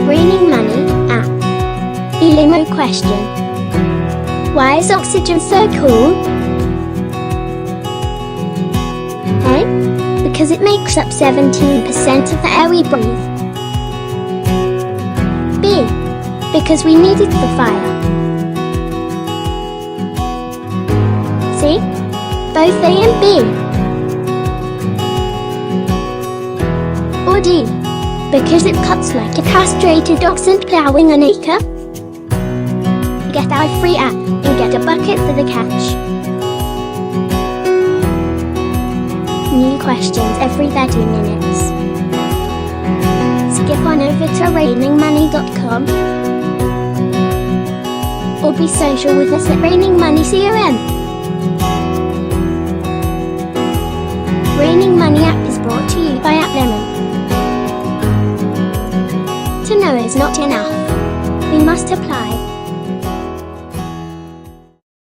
Raining Money app. ELIMO question. Why is oxygen so cool? A. Because it makes up 17% of the air we breathe. B. Because we need it for fire. C. Both A and B. Or D. Because it cuts like a castrated oxen plowing an acre. Get our free app and get a bucket for the catch. New questions every 30 minutes. Skip on over to rainingmoney.com or be social with us at Raining Money CRM. Raining Money app is brought to you by AppLemon. To know is not enough. We must apply.